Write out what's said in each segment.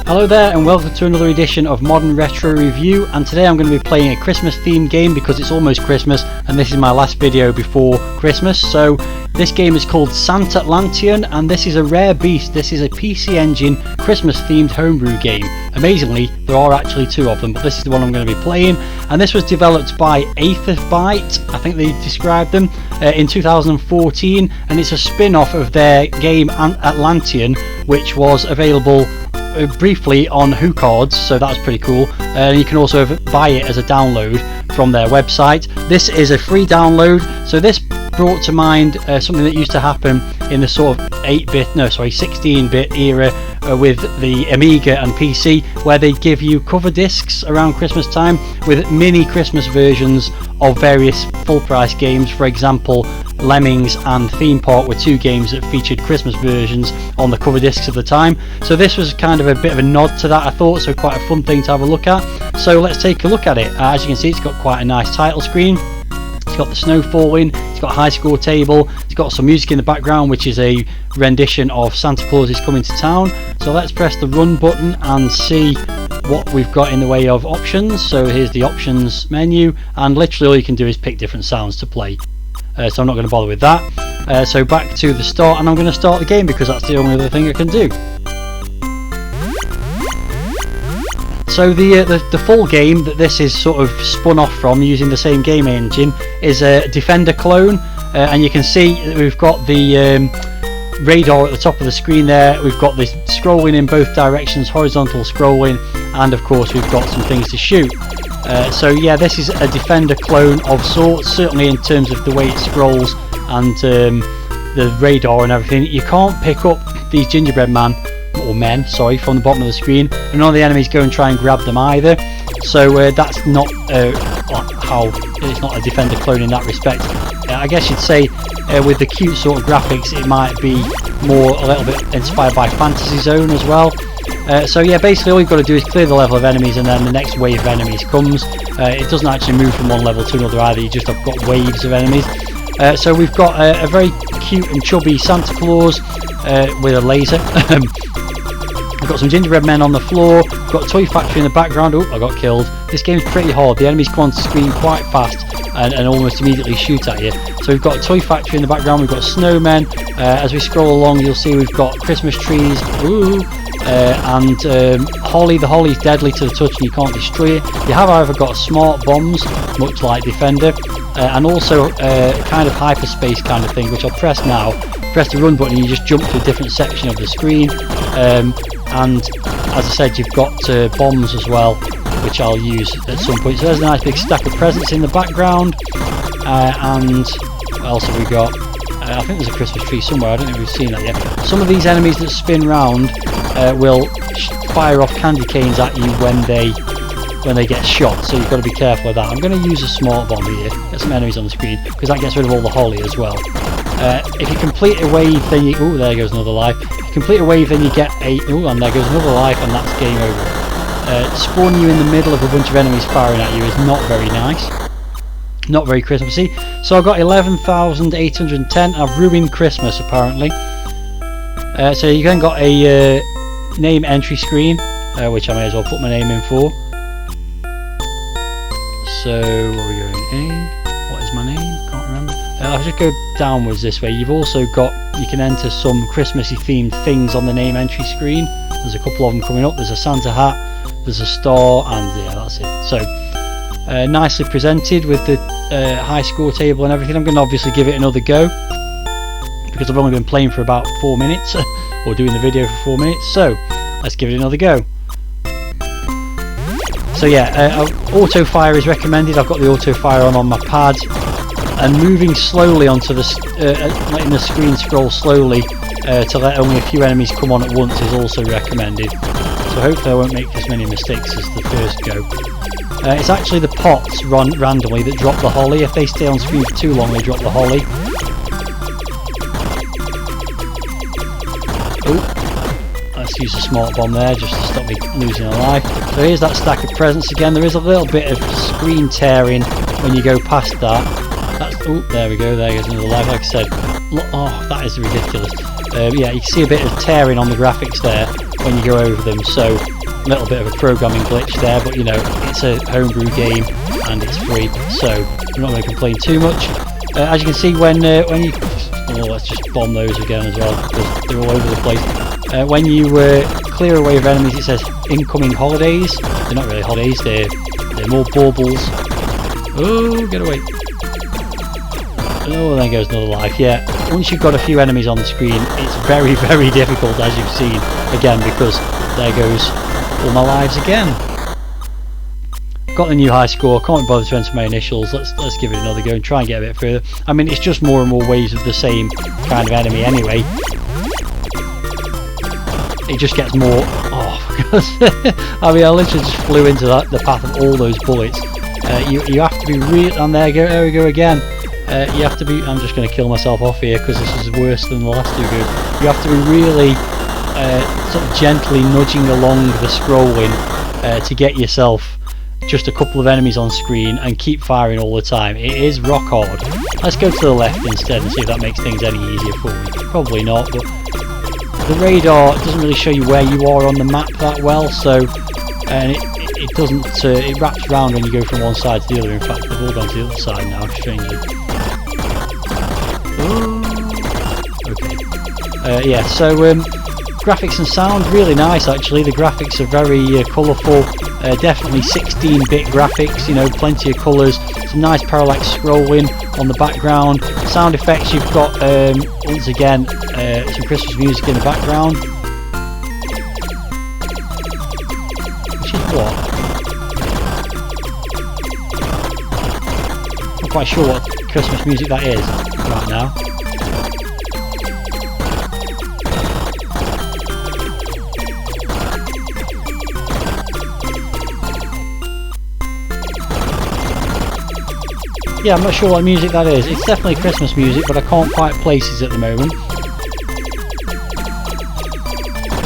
Hello there and welcome to another edition of Modern Retro Review, and today I'm going to be playing a Christmas themed game because it's almost Christmas and this is my last video before Christmas. So this game is called Santatlantean and this is a rare beast. This is a PC Engine Christmas themed homebrew game. Amazingly, there are actually two of them, but this is the one I'm going to be playing, and this was developed by Aethersoft, I think they described them, in 2014, and it's a spin-off of their game Atlantean, which was available briefly on HuCards, so that's pretty cool. You can also buy it as a download from their website. This is a free download, so this brought to mind something that used to happen in the sort of 16-bit era with the Amiga and PC, where they give you cover discs around Christmas time with mini Christmas versions of various full price games. For example, Lemmings and Theme Park were two games that featured Christmas versions on the cover discs of the time, so this was kind of a bit of a nod to that, I thought, so quite a fun thing to have a look at. So let's take a look at it. As you can see, it's got quite a nice title screen. It's got the snow falling, it's got a high score table, it's got some music in the background which is a rendition of Santa Claus is Coming to Town. So let's press the run button and see what we've got in the way of options. So here's the options menu, and literally all you can do is pick different sounds to play. So I'm not going to bother with that. So back to the start, and I'm going to start the game because that's the only other thing I can do. So the full game that this is sort of spun off from using the same game engine is a Defender clone, and you can see that we've got the radar at the top of the screen there. We've got this scrolling in both directions, horizontal scrolling, and of course we've got some things to shoot. So yeah, this is a Defender clone of sorts, certainly in terms of the way it scrolls and the radar and everything. You can't pick up these gingerbread men from the bottom of the screen, and none of the enemies go and try and grab them either. So that's not how it's not a Defender clone in that respect. I guess you'd say with the cute sort of graphics it might be a little bit inspired by Fantasy Zone as well. So yeah, basically all you've got to do is clear the level of enemies, and then the next wave of enemies comes. It doesn't actually move from one level to another either, you just have got waves of enemies. So we've got a very cute and chubby Santa Claus with a laser. We've got some gingerbread men on the floor, we've got a toy factory in the background. Oh, I got killed. This game's pretty hard, the enemies come onto the screen quite fast and almost immediately shoot at you. So we've got a toy factory in the background, we've got snowmen. As we scroll along you'll see we've got Christmas trees, and holly. The holly's deadly to the touch and you can't destroy it. You have however got smart bombs, much like Defender, and also kind of hyperspace kind of thing, which I'll press now. Press the run button and you just jump to a different section of the screen, and as I said, you've got bombs as well, which I'll use at some point. So there's a nice big stack of presents in the background, and what else have we got? I think there's a Christmas tree somewhere, I don't think we've seen that yet. Some of these enemies that spin round will fire off candy canes at you when they get shot, so you've got to be careful of that. I'm going to use a smart bomb here, get some enemies on the screen, because that gets rid of all the holly as well. If you complete a wave, then you... oh, there goes another life. If you complete a wave, then you get a... oh, and there goes another life, and that's game over. Spawning you in the middle of a bunch of enemies firing at you is not very nice. Not very Christmassy. So I've got 11,810. I've ruined Christmas apparently. So you then got a name entry screen, which I may as well put my name in for. So where are we going? What is my name? Can't remember. I'll just go downwards this way. You've also got, you can enter some Christmassy themed things on the name entry screen. There's a couple of them coming up. There's a Santa hat, there's a star, and yeah, that's it. So nicely presented with the high score table and everything. I'm going to obviously give it another go because I've only been playing for about 4 minutes or doing the video for 4 minutes, so let's give it another go. So yeah, auto fire is recommended. I've got the auto fire on my pad, and moving slowly onto the letting the screen scroll slowly to let only a few enemies come on at once is also recommended. So hopefully I won't make as many mistakes as the first go. It's actually the pots run randomly that drop the holly. If they stay on screen for too long, they drop the holly. Oh, let's use a smart bomb there just to stop me losing a life. So here's that stack of presents again. There is a little bit of screen tearing when you go past that. That's, oh, there we go. There goes another life. Like I said, oh, that is ridiculous. Yeah, you can see a bit of tearing on the graphics there when you go over them. So little bit of a programming glitch there, but you know, it's a homebrew game and it's free, so I'm not going to complain too much. As you can see, when you let's just bomb those again as well because they're all over the place. When you clear a wave of enemies, it says incoming holidays. They're not really holidays, they're more baubles. Oh, get away. Oh, there goes another life. Yeah, once you've got a few enemies on the screen, it's very, very difficult, as you've seen, again, because there goes all my lives again. Got the new high score, can't be bothered to enter my initials. Let's give it another go and try and get a bit further. I mean, it's just more and more waves of the same kind of enemy anyway. It just gets more... Oh, I mean, I literally just flew into the path of all those bullets. You have to be real... And there we go again. You have to be... I'm just going to kill myself off here because this is worse than the last two goes. You have to be really sort of gently nudging along the scrolling to get yourself just a couple of enemies on screen and keep firing all the time. It is rock hard. Let's go to the left instead and see if that makes things any easier for me. Probably not, but the radar doesn't really show you where you are on the map that well, so and it doesn't it wraps around when you go from one side to the other. In fact, they've all gone to the other side now, strangely. Okay. Yeah, so graphics and sound, really nice actually. The graphics are very colourful, definitely 16-bit graphics, you know, plenty of colours, some nice parallax scrolling on the background. Sound effects, you've got, once again, some Christmas music in the background. Which is what? I'm not quite sure what Christmas music that is right now. Yeah, I'm not sure what music that is. It's definitely Christmas music, but I can't quite place it at the moment.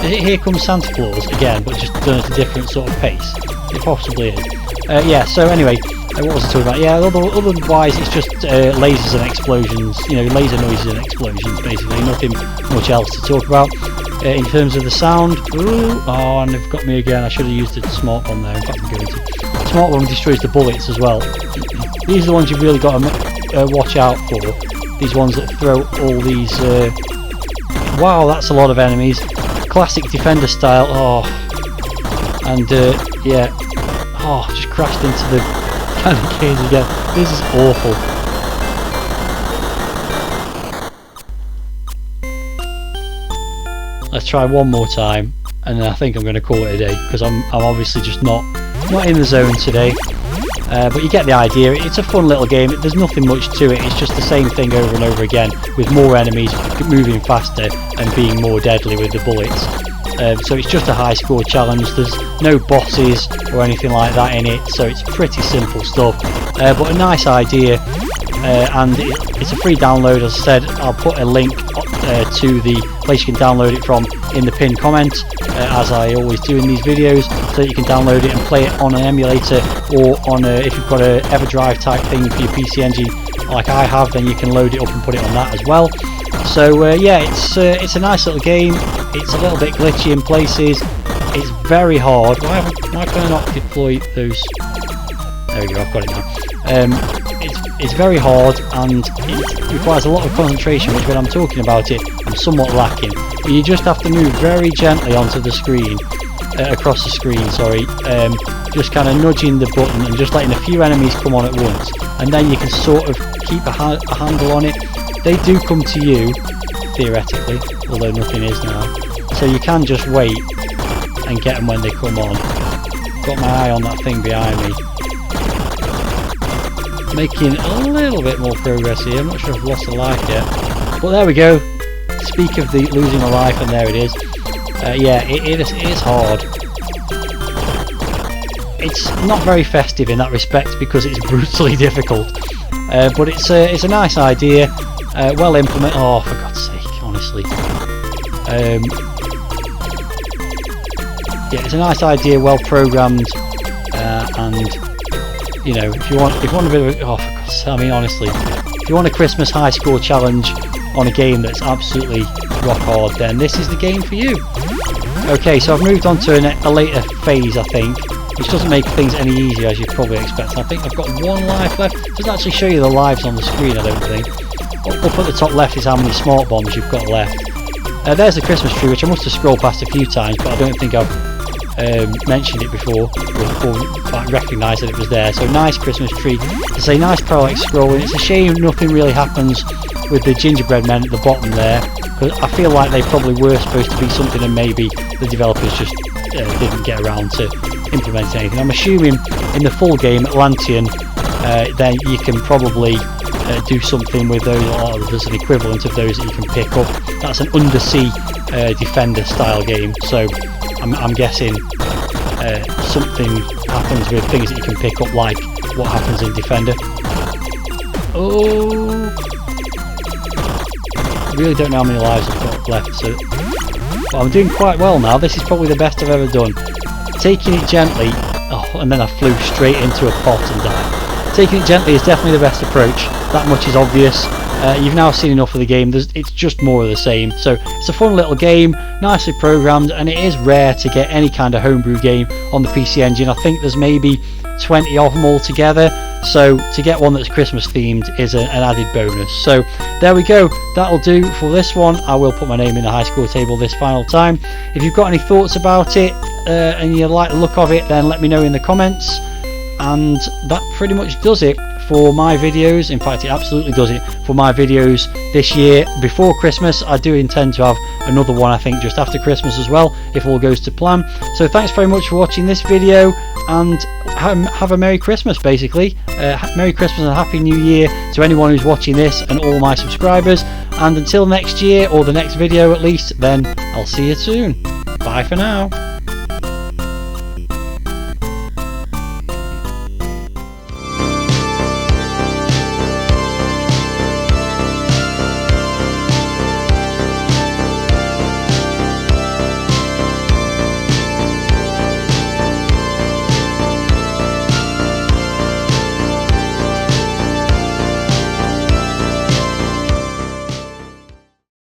Is it Here Comes Santa Claus again, but just done at a different sort of pace? It possibly is. Yeah, so anyway, what was I talking about? Yeah, otherwise it's just lasers and explosions, you know, laser noises and explosions, basically. Nothing much else to talk about. In terms of the sound, oh, and they've got me again. I should have used the smart one there. In fact, I'm going to. Smart one destroys the bullets as well. These are the ones you've really got to watch out for. These ones that throw all these... wow, that's a lot of enemies. Classic Defender style. Oh. And, yeah. Oh, just crashed into the cannon cage again. This is awful. Let's try one more time. And then I think I'm going to call it a day. Because I'm obviously just not in the zone today. But you get the idea. It's a fun little game. There's nothing much to it. It's just the same thing over and over again, with more enemies moving faster and being more deadly with the bullets. So it's just a high score challenge. There's no bosses or anything like that in it, so it's pretty simple stuff. But a nice idea, and it's a free download. As I said, I'll put a link to the place you can download it from in the pinned comment, as I always do in these videos, so that you can download it and play it on an emulator, or on if you've got a EverDrive type thing for your PC Engine like I have, then you can load it up and put it on that as well. So yeah, it's a nice little game. It's a little bit glitchy in places. It's very hard. Why can I not deploy those? There we go, I've got it now. It's very hard, and it requires a lot of concentration, which when I'm talking about it, I'm somewhat lacking. But you just have to move very gently onto the screen, across the screen, sorry, just kind of nudging the button and just letting a few enemies come on at once, and then you can sort of keep a handle on it. They do come to you, theoretically, although nothing is now, so you can just wait and get them when they come on. Got my eye on that thing behind me. Making a little bit more progress here. I'm not sure if I've lost a life yet, but there we go. Speak of the losing a life, and there it is. Yeah, it is hard. It's not very festive in that respect because it's brutally difficult, but it's a nice idea, well implemented. Oh, for God's sake, honestly. Yeah, it's a nice idea, well programmed, and you know, if you want a bit of a, oh, for God's sake, I mean, honestly, if you want a Christmas high score challenge on a game that's absolutely rock hard, then this is the game for you. Okay, so I've moved on to a later phase, I think, which doesn't make things any easier as you'd probably expect. I think I've got 1 life left. It doesn't actually show you the lives on the screen, I don't think. Up at the top left is how many smart bombs you've got left. There's the Christmas tree, which I must have scrolled past a few times, but I don't think I've mentioned it before, or recognised that it was there. So nice Christmas tree. It's a nice parallax scrolling. It's a shame nothing really happens with the gingerbread men at the bottom there, because I feel like they probably were supposed to be something and maybe the developers just didn't get around to implementing anything. I'm assuming in the full game Atlantean then you can probably do something with those, or there's an equivalent of those that you can pick up. That's an undersea defender style game, so I'm guessing something happens with things that you can pick up, like what happens in Defender. Oh, I really don't know how many lives I've got left, so but I'm doing quite well now. This is probably the best I've ever done. Taking it gently, and then I flew straight into a pot and died. Taking it gently is definitely the best approach. That much is obvious. You've now seen enough of the game. It's just more of the same. So it's a fun little game, nicely programmed, and it is rare to get any kind of homebrew game on the PC Engine. I think there's maybe 20 of them all together, so to get one that's Christmas themed is an added bonus. So there we go, that'll do for this one. I will put my name in the high score table this final time. If you've got any thoughts about it and you like the look of it, then let me know in the comments. And that pretty much does it for my videos. In fact, it absolutely does it for my videos this year before Christmas. I do intend to have another one, I think, just after Christmas as well, if all goes to plan. So thanks very much for watching this video, and have a Merry Christmas, basically. Merry Christmas and Happy New Year to anyone who's watching this and all my subscribers. And until next year, or the next video at least, then I'll see you soon. Bye for now.